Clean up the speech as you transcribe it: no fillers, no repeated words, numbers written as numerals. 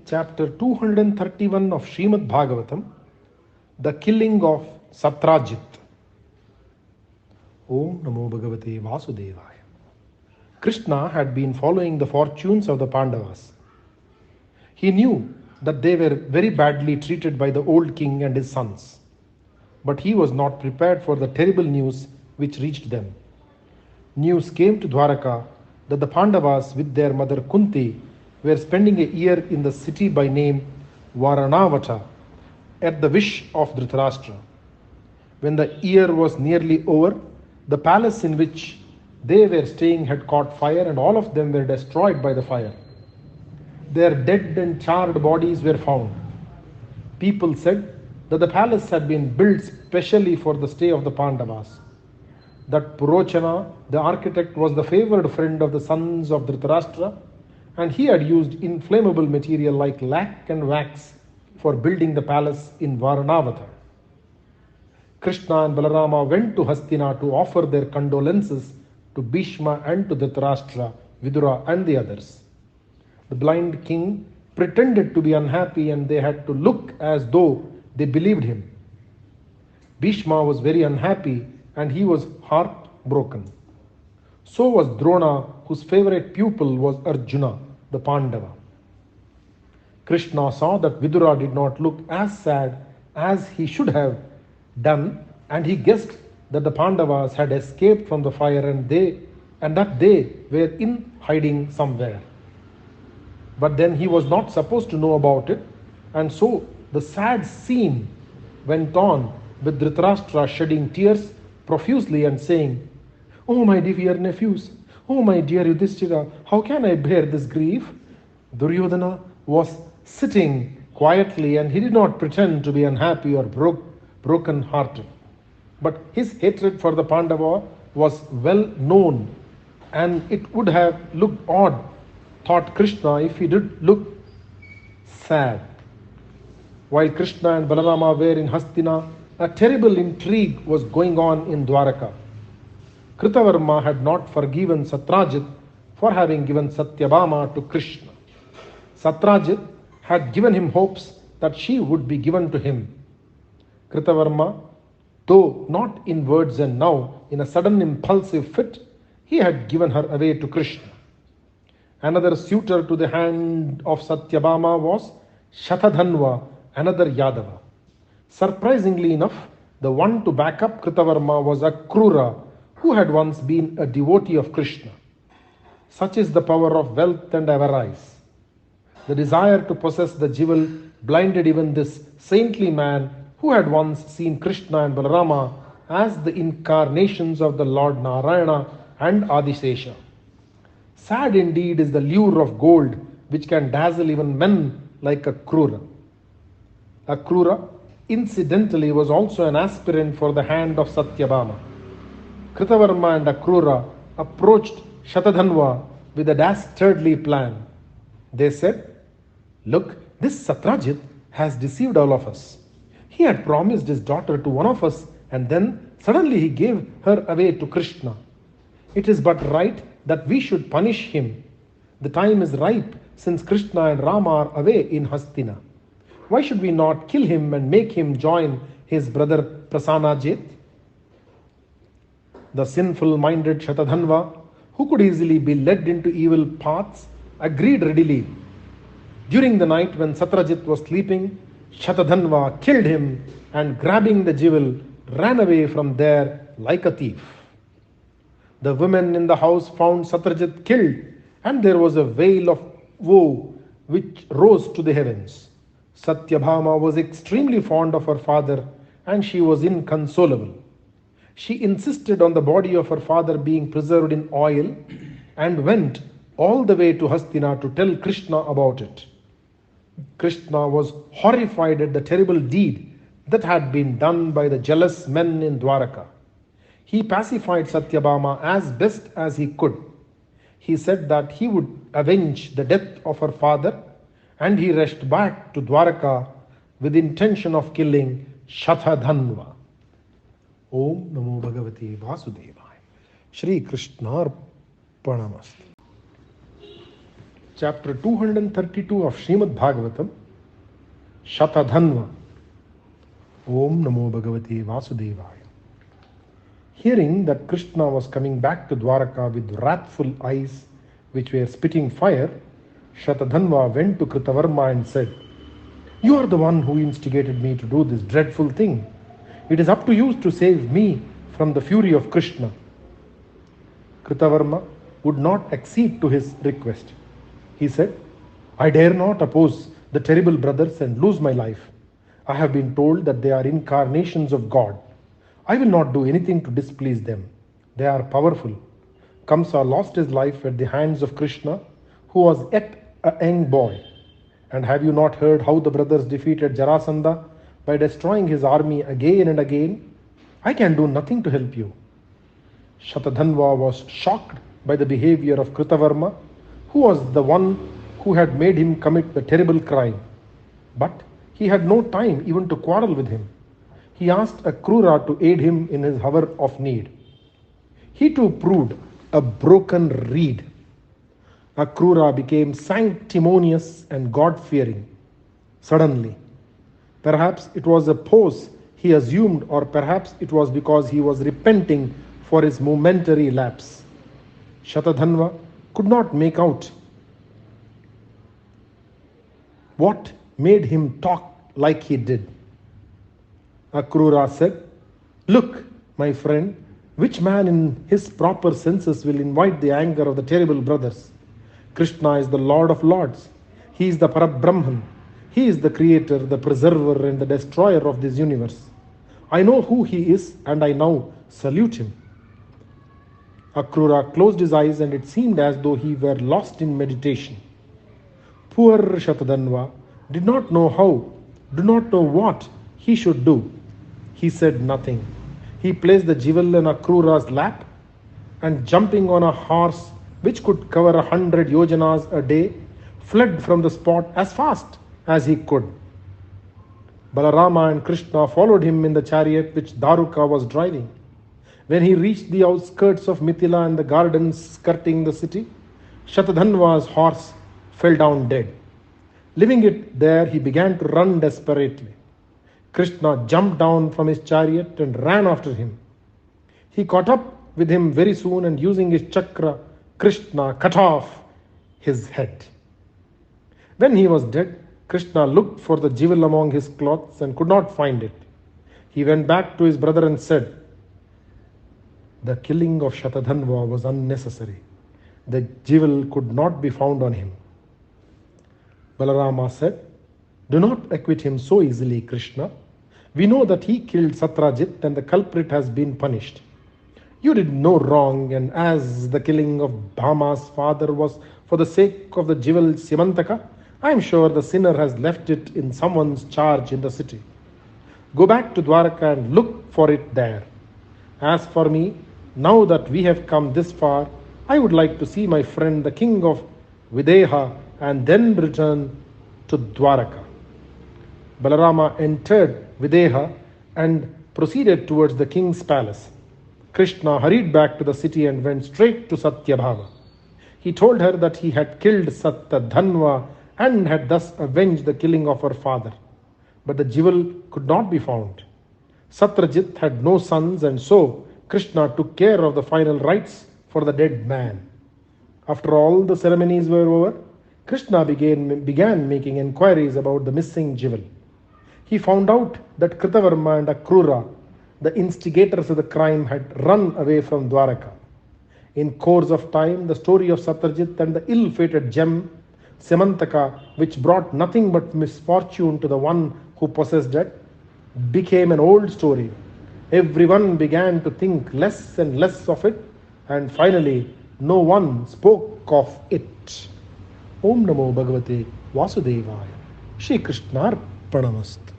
chapter 231 of Shrimadbhagavatam, the killing of Satrajit. Om Namo Bhagavate Vasudevaya. Krishna had been following the fortunes of the Pandavas. He knew that they were very badly treated by the old king and his sons. But he was not prepared for the terrible news which reached them. News came to Dwaraka that the Pandavas with their mother Kunti were spending a year in the city by name Varanavata at the wish of Dhritarashtra. When the year was nearly over, the palace in which they were staying had caught fire and all of them were destroyed by the fire. Their dead and charred bodies were found. People said that the palace had been built specially for the stay of the Pandavas. That Purochana, the architect, was the favored friend of the sons of Dhritarashtra, and he had used inflammable material like lac and wax for building the palace in Varanavata. Krishna and Balarama went to Hastina to offer their condolences to Bhishma and to Dhritarashtra, Vidura and the others. The blind king pretended to be unhappy and they had to look as though they believed him. Bhishma was very unhappy and he was heartbroken. So was Drona, whose favorite pupil was Arjuna, the Pandava. Krishna saw that Vidura did not look as sad as he should have done, and he guessed that the Pandavas had escaped from the fire and that they were in hiding somewhere. But then he was not supposed to know about it, and so the sad scene went on with Dhritarashtra shedding tears profusely and saying, "Oh my dear nephews, oh my dear Yudhishthira, how can I bear this grief?" Duryodhana was sitting quietly and he did not pretend to be unhappy or broken hearted. But his hatred for the Pandava was well known, and it would have looked odd, thought Krishna, if he did look sad. While Krishna and Balarama were in Hastina, a terrible intrigue was going on in Dwaraka. Kritavarma had not forgiven Satrajit for having given Satyabhama to Krishna. Satrajit had given him hopes that she would be given to him. Kritavarma, though not in words and now, in a sudden impulsive fit, he had given her away to Krishna. Another suitor to the hand of Satyabhama was Shatadhanva, another Yadava. Surprisingly enough, the one to back up Kritavarma was Akrura, who had once been a devotee of Krishna. Such is the power of wealth and avarice. The desire to possess the jewel blinded even this saintly man who had once seen Krishna and Balarama as the incarnations of the Lord Narayana and Adisesha. Sad indeed is the lure of gold which can dazzle even men like Akrura. Akrura, incidentally, was also an aspirant for the hand of Satyabhama. Kritavarma and Akrura approached Shatadhanva with a dastardly plan. They said, "Look, this Satrajit has deceived all of us. He had promised his daughter to one of us and then suddenly he gave her away to Krishna. It is but right that we should punish him. The time is ripe since Krishna and Rama are away in Hastina. Why should we not kill him and make him join his brother Prasanajit?" The sinful-minded Shatadhanva, who could easily be led into evil paths, agreed readily. During the night when Satrajit was sleeping, Shatadhanva killed him and, grabbing the jewel, ran away from there like a thief. The women in the house found Satrajit killed, and there was a wail of woe which rose to the heavens. Satyabhama was extremely fond of her father, and she was inconsolable. She insisted on the body of her father being preserved in oil and went all the way to Hastina to tell Krishna about it. Krishna was horrified at the terrible deed that had been done by the jealous men in Dwaraka. He pacified Satyabhama as best as he could. He said that he would avenge the death of her father, and he rushed back to Dwaraka with intention of killing Shatadhanva. Om Namo Bhagavate Vasudevaya. Shri Krishna Arpanamastu. chapter 232 of Shrimadbhagavatam, Shatadhanva. Om Namo Bhagavate Vasudevaya. Hearing that Krishna was coming back to Dwaraka with wrathful eyes which were spitting fire, Shatadhanva went to Kritavarma and said, "You are the one who instigated me to do this dreadful thing. It is up to you to save me from the fury of Krishna." Kritavarma would not accede to his request. He said, "I dare not oppose the terrible brothers and lose my life. I have been told that they are incarnations of God. I will not do anything to displease them. They are powerful." Kamsa lost his life at the hands of Krishna, who was yet a young boy. And have you not heard how the brothers defeated Jarasandha by destroying his army again and again? I can do nothing to help you. Shatadhanva was shocked by the behavior of Kritavarma, who was the one who had made him commit the terrible crime. But he had no time even to quarrel with him. He asked Akrura to aid him in his hour of need. He too proved a broken reed. Akrura became sanctimonious and God-fearing. Suddenly, perhaps it was a pose he assumed, or perhaps it was because he was repenting for his momentary lapse. Shatadhanva could not make out what made him talk like he did. Akrura said, "Look, my friend, which man in his proper senses will invite the anger of the terrible brothers? Krishna is the Lord of Lords. He is the Parabrahman. He is the creator, the preserver, and the destroyer of this universe. I know who he is, and I now salute him." Akrura closed his eyes, and it seemed as though he were lost in meditation. Poor Shatadhanva did not know how, did not know what he should do. He said nothing. He placed the jewel in Akrura's lap, and jumping on a horse which could cover 100 yojanas a day, fled from the spot as fast as he could. Balarama and Krishna followed him in the chariot which Daruka was driving. When he reached the outskirts of Mithila and the gardens skirting the city, Shatadhanva's horse fell down dead. Leaving it there, he began to run desperately. Krishna jumped down from his chariot and ran after him. He caught up with him very soon, and using his chakra, Krishna cut off his head. When he was dead, Krishna looked for the jewel among his clothes and could not find it. He went back to his brother and said, "The killing of Shatadhanva was unnecessary. The jewel could not be found on him." Balarama said, "Do not acquit him so easily, Krishna. We know that he killed Satrajit and the culprit has been punished. You did no wrong, and as the killing of Bhama's father was for the sake of the jewel Simantaka, I am sure the sinner has left it in someone's charge in the city. Go back to Dwaraka and look for it there. As for me, now that we have come this far, I would like to see my friend the king of Videha and then return to Dwaraka." Balarama entered Videha and proceeded towards the king's palace. Krishna hurried back to the city and went straight to Satyabhama. He told her that he had killed Shatadhanva and had thus avenged the killing of her father. But the jewel could not be found. Satrajit had no sons, and so Krishna took care of the final rites for the dead man. After all the ceremonies were over, Krishna began making inquiries about the missing jewel. He found out that Kritavarma and Akrura, the instigators of the crime, had run away from Dwaraka. In course of time, the story of Satrajit and the ill-fated gem Simantaka, which brought nothing but misfortune to the one who possessed it, became an old story. Everyone began to think less and less of it, and finally no one spoke of it. Om Namo Bhagavate Vasudevaya. Shri Krishna Arpanamastu.